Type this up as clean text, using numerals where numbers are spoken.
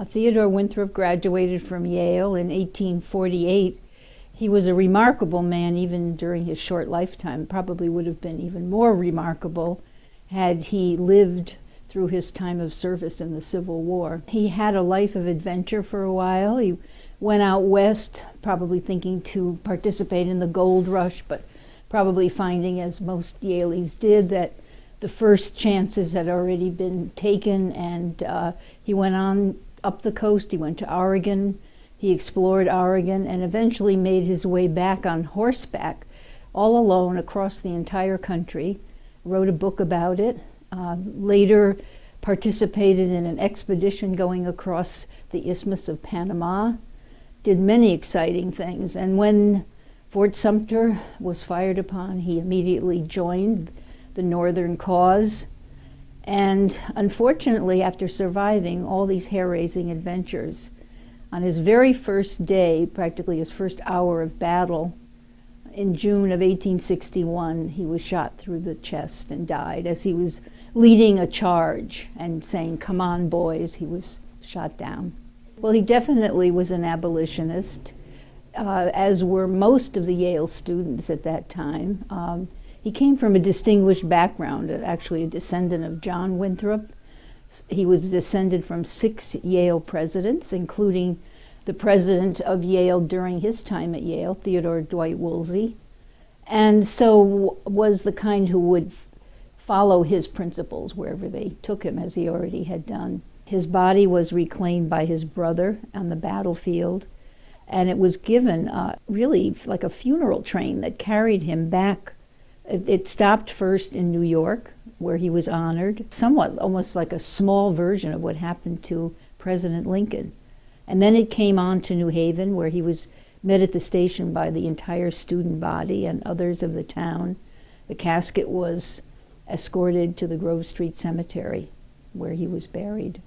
Theodore Winthrop graduated from Yale in 1848. He was a remarkable man even during his short lifetime, probably would have been even more remarkable had he lived through his time of service in the Civil War. He had a life of adventure for a while. He went out west, probably thinking to participate in the gold rush, but probably finding, as most Yaleys did, that the first chances had already been taken, and he went on up the coast. He went to Oregon. He explored Oregon and eventually made his way back on horseback, all alone across the entire country, wrote a book about it, later participated in an expedition going across the Isthmus of Panama, did many exciting things. And when Fort Sumter was fired upon, he immediately joined the Northern cause. And unfortunately, after surviving all these hair-raising adventures, on his very first day, practically his first hour of battle, in June of 1861, he was shot through the chest and died. As he was leading a charge and saying, "Come on, boys," he was shot down. Well, he definitely was an abolitionist, as were most of the Yale students at that time. He came from a distinguished background, actually a descendant of John Winthrop. He was descended from 6 Yale presidents, including the president of Yale during his time at Yale, Theodore Dwight Woolsey, and so was the kind who would follow his principles wherever they took him, as he already had done. His body was reclaimed by his brother on the battlefield, and it was given really like a funeral train that carried him back. It stopped first in New York, where he was honored, somewhat almost like a small version of what happened to President Lincoln. And then it came on to New Haven, where he was met at the station by the entire student body and others of the town. The casket was escorted to the Grove Street Cemetery, where he was buried.